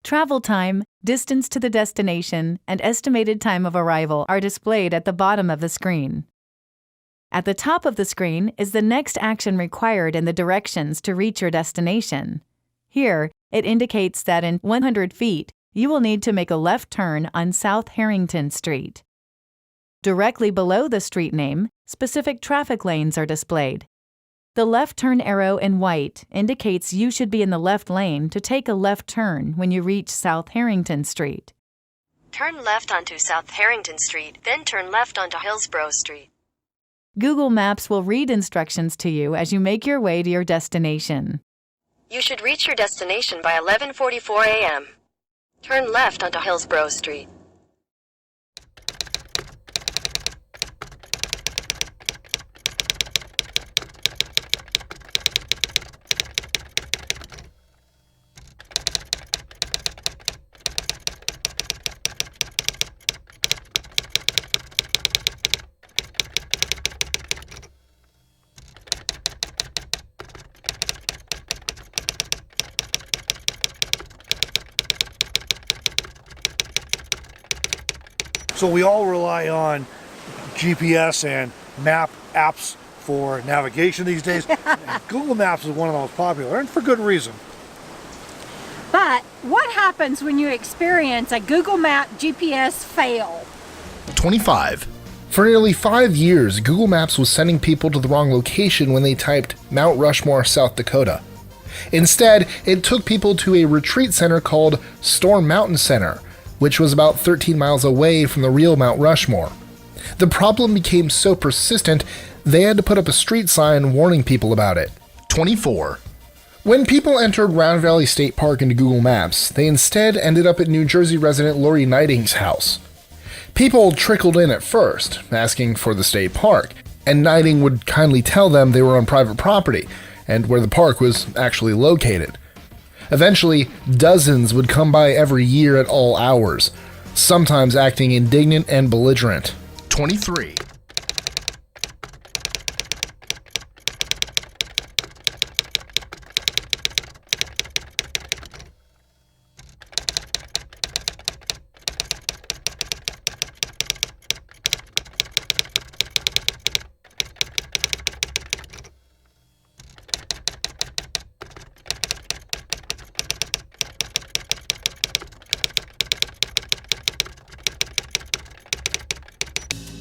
Travel time, distance to the destination, and estimated time of arrival are displayed at the bottom of the screen. At the top of the screen is the next action required in the directions to reach your destination. Here, it indicates that in 100 feet, you will need to make a left turn on South Harrington Street. Directly below the street name, specific traffic lanes are displayed. The left turn arrow in white indicates you should be in the left lane to take a left turn when you reach South Harrington Street. Turn left onto South Harrington Street, then turn left onto Hillsborough Street. Google Maps will read instructions to you as you make your way to your destination. You should reach your destination by 11:44 a.m. Turn left onto Hillsborough Street. So we all rely on GPS and map apps for navigation these days. Google Maps is one of the most popular, and for good reason. But what happens when you experience a Google Map GPS fail? 25. For nearly 5 years, Google Maps was sending people to the wrong location when they typed Mount Rushmore, South Dakota. Instead, it took people to a retreat center called Storm Mountain Center, which was about 13 miles away from the real Mount Rushmore. The problem became so persistent, they had to put up a street sign warning people about it. 24. When people entered Round Valley State Park into Google Maps, they instead ended up at New Jersey resident Lori Knighting's house. People trickled in at first, asking for the state park, and Knighting would kindly tell them they were on private property, and where the park was actually located. Eventually, dozens would come by every year at all hours, sometimes acting indignant and belligerent. 23.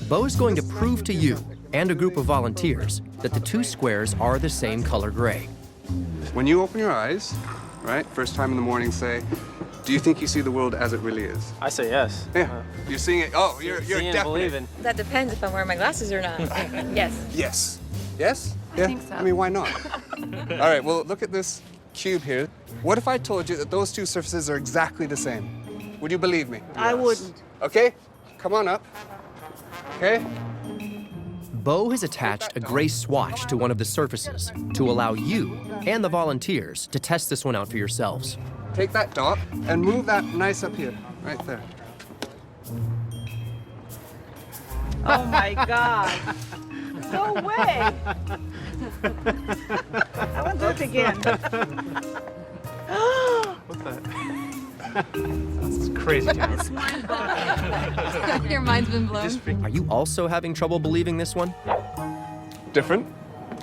Bo is going to prove to you and a group of volunteers that the two squares are the same color gray. When you open your eyes, right, first time in the morning, say, do you think you see the world as it really is? I say yes. Yeah. You're seeing it. Oh, you're definitely. Believing. That depends if I'm wearing my glasses or not. Yes. Yes. Yes? Yeah? I think so. I mean, why not? All right, well, look at this cube here. What if I told you that those two surfaces are exactly the same? Would you believe me? I wouldn't. Okay, come on up. Okay? Bo has attached a gray swatch to one of the surfaces to allow you and the volunteers to test this one out for yourselves. Take that dot and move that nice up here, right there. Oh my God. No way. I want to do it again. What's that? That's crazy, Jennifer. It's mind-boggling. Your mind's been blown. Are you also having trouble believing this one? Different?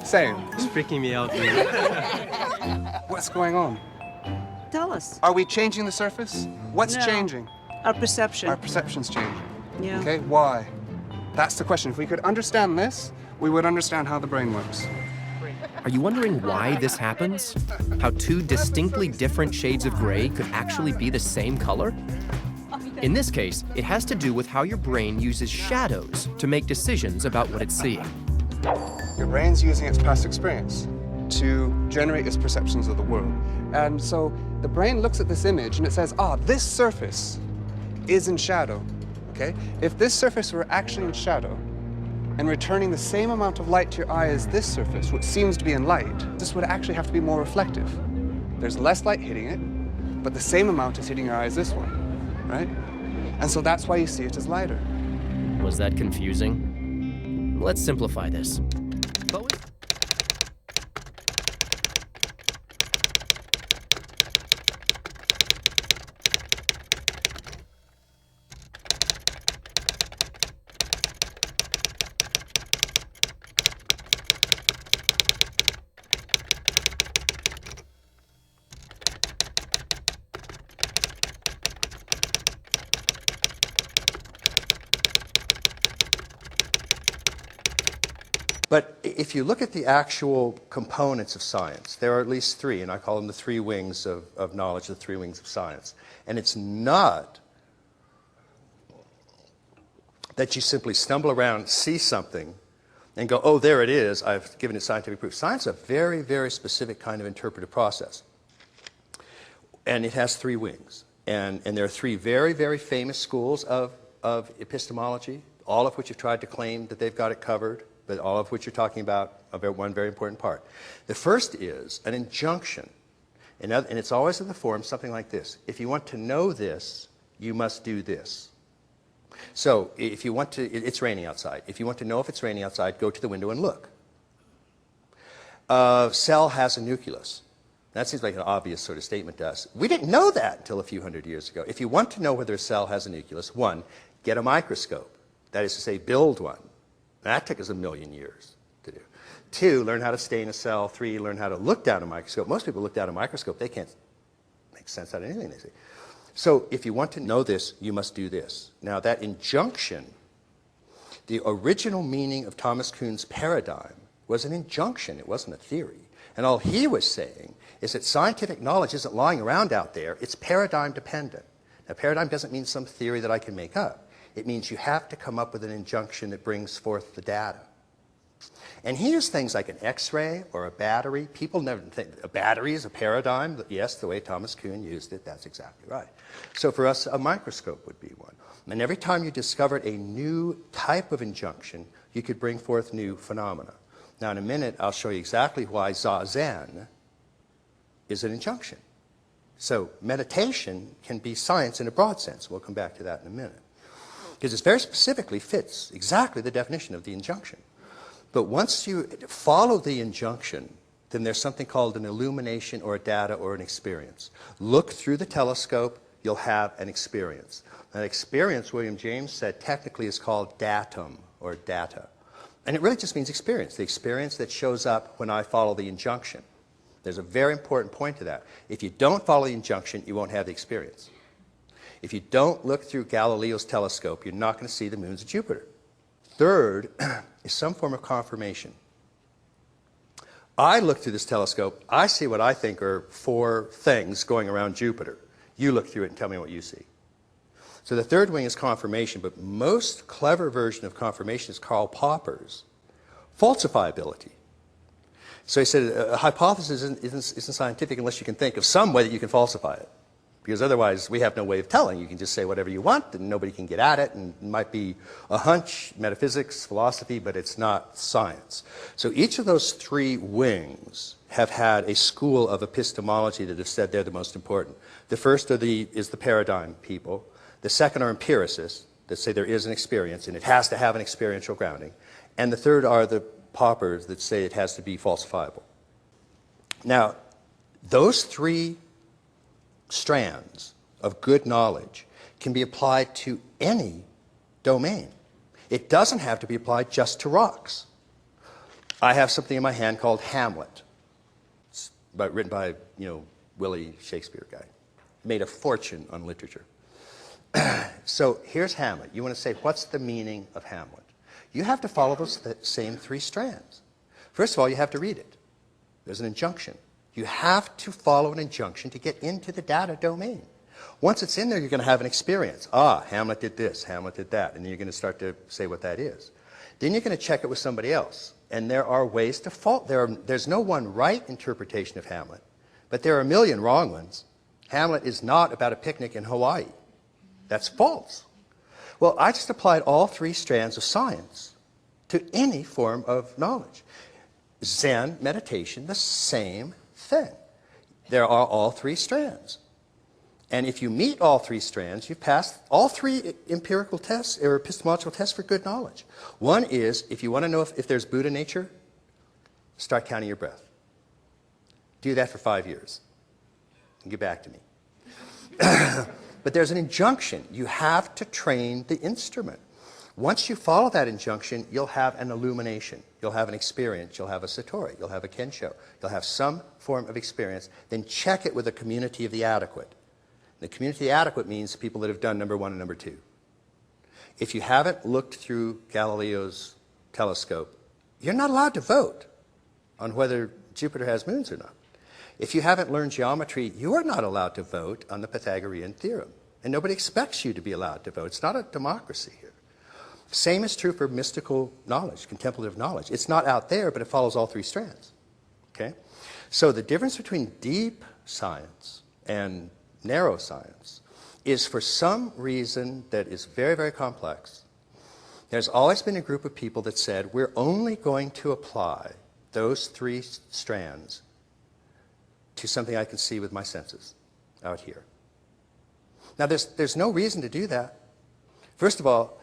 Same. It's freaking me out, dude. What's going on? Tell us. Are we changing the surface? What's No. changing? Our perception. Our perception's changing. Yeah. Okay, why? That's the question. If we could understand this, we would understand how the brain works. Are you wondering why this happens? How two distinctly different shades of gray could actually be the same color? In this case, it has to do with how your brain uses shadows to make decisions about what it's seeing. Your brain's using its past experience to generate its perceptions of the world. And so the brain looks at this image and it says, this surface is in shadow, okay? If this surface were actually in shadow and returning the same amount of light to your eye as this surface, which seems to be in light, this would actually have to be more reflective. There's less light hitting it, but the same amount is hitting your eye as this one, right? And so that's why you see it as lighter. Was that confusing? Let's simplify this. Bo is- But if you look at the actual components of science, there are at least three, and I call them the three wings of knowledge, the three wings of science. And it's not that you simply stumble around, see something, and go, oh, there it is, I've given it scientific proof. Science is a very, very specific kind of interpretive process. And it has three wings. And there are three very, very famous schools of epistemology, all of which have tried to claim that they've got it covered, but all of which are talking about one very important part. The first is an injunction. And it's always in the form something like this. If you want to know this, you must do this. So if you want to, it's raining outside. If you want to know if it's raining outside, go to the window and look. Cell has a nucleus. That seems like an obvious sort of statement to us. We didn't know that until a few hundred years ago. If you want to know whether a cell has a nucleus, one, get a microscope. That is to say, build one. That took us 1,000,000 years to do. Two, learn how to stain a cell. Three, learn how to look down a microscope. Most people look down a microscope. They can't make sense out of anything they see. So if you want to know this, you must do this. Now that injunction, the original meaning of Thomas Kuhn's paradigm was an injunction. It wasn't a theory. And all he was saying is that scientific knowledge isn't lying around out there. It's paradigm dependent. Now paradigm doesn't mean some theory that I can make up. It means you have to come up with an injunction that brings forth the data. And he used things like an X-ray or a battery. People never think a battery is a paradigm. Yes, the way Thomas Kuhn used it, that's exactly right. So for us, a microscope would be one. And every time you discovered a new type of injunction, you could bring forth new phenomena. Now in a minute, I'll show you exactly why Zazen is an injunction. So meditation can be science in a broad sense. We'll come back to that in a minute. Because it very specifically fits exactly the definition of the injunction. But once you follow the injunction, then there's something called an illumination or a data or an experience. Look through the telescope, you'll have an experience. That experience, William James said, technically is called datum or data. And it really just means experience, the experience that shows up when I follow the injunction. There's a very important point to that. If you don't follow the injunction, you won't have the experience. If you don't look through Galileo's telescope, you're not going to see the moons of Jupiter. Third is some form of confirmation. I look through this telescope, I see what I think are 4 things going around Jupiter. You look through it and tell me what you see. So the third wing is confirmation, but most clever version of confirmation is Karl Popper's falsifiability. So he said a hypothesis isn't scientific unless you can think of some way that you can falsify it. Because otherwise, we have no way of telling. You can just say whatever you want, and nobody can get at it, and it might be a hunch, metaphysics, philosophy, but it's not science. So each of those 3 wings have had a school of epistemology that have said they're the most important. The first is the paradigm people. The second are empiricists that say there is an experience, and it has to have an experiential grounding. And the third are the Poppers that say it has to be falsifiable. Now, those 3 strands of good knowledge can be applied to any domain. It doesn't have to be applied just to rocks. I have something in my hand called Hamlet. It's written by, Willie Shakespeare guy. Made a fortune on literature. So here's Hamlet. You want to say, what's the meaning of Hamlet? You have to follow those same 3 strands. First of all, you have to read it. There's an injunction. You have to follow an injunction to get into the data domain. Once it's in there, you're going to have an experience. Ah, Hamlet did this, Hamlet did that, and then you're going to start to say what that is. Then you're going to check it with somebody else. And there are ways to fault. There's no one right interpretation of Hamlet, but there are a million wrong ones. Hamlet is not about a picnic in Hawaii. That's false. Well, I just applied all 3 strands of science to any form of knowledge. Zen, meditation, the same thing. There are all 3 strands. And if you meet all 3 strands, you've passed all 3 empirical tests or epistemological tests for good knowledge. One is, if you want to know if there's Buddha nature, start counting your breath. Do that for 5 years. And get back to me. But there's an injunction. You have to train the instrument. Once you follow that injunction, you'll have an illumination. You'll have an experience. You'll have a satori. You'll have a kensho. You'll have some form of experience. Then check it with a community of the adequate. The community of the adequate means people that have done number 1 and number 2. If you haven't looked through Galileo's telescope, you're not allowed to vote on whether Jupiter has moons or not. If you haven't learned geometry, you are not allowed to vote on the Pythagorean theorem. And nobody expects you to be allowed to vote. It's not a democracy here. Same is true for mystical knowledge, contemplative knowledge. It's not out there, but it follows all three strands. Okay? So the difference between deep science and narrow science is, for some reason that is very, very complex, there's always been a group of people that said, we're only going to apply those three strands to something I can see with my senses out here. Now, there's no reason to do that. First of all,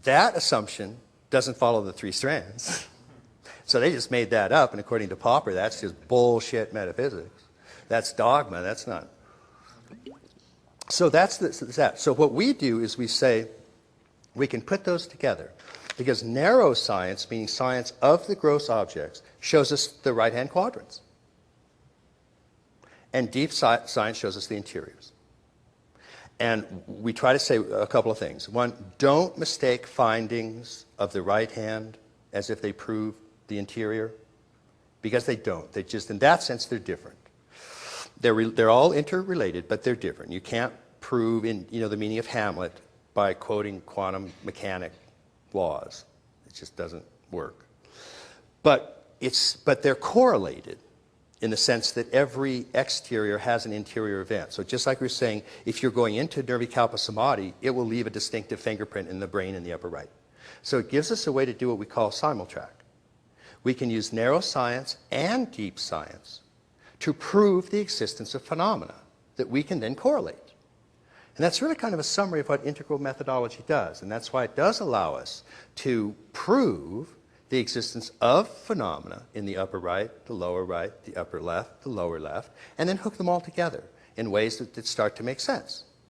that assumption doesn't follow the three strands. So they just made that up, and according to Popper, that's just bullshit metaphysics. That's dogma, that's not. So that's that. So what we do is we say we can put those together, because narrow science, meaning science of the gross objects, shows us the right-hand quadrants. And deep science shows us the interiors. And we try to say a couple of things. One, don't mistake findings of the right hand as if they prove the interior, because they don't. They just, in that sense, they're different. They're all interrelated, but they're different. You can't prove the meaning of Hamlet by quoting quantum mechanic laws. It just doesn't work. But they're correlated in the sense that every exterior has an interior event. So just like we were saying, if you're going into Nirvikalpa Samadhi, it will leave a distinctive fingerprint in the brain in the upper right. So it gives us a way to do what we call simultrack. We can use narrow science and deep science to prove the existence of phenomena that we can then correlate. And that's really kind of a summary of what integral methodology does. And that's why it does allow us to prove the existence of phenomena in the upper right, the lower right, the upper left, the lower left, and then hook them all together in ways that start to make sense.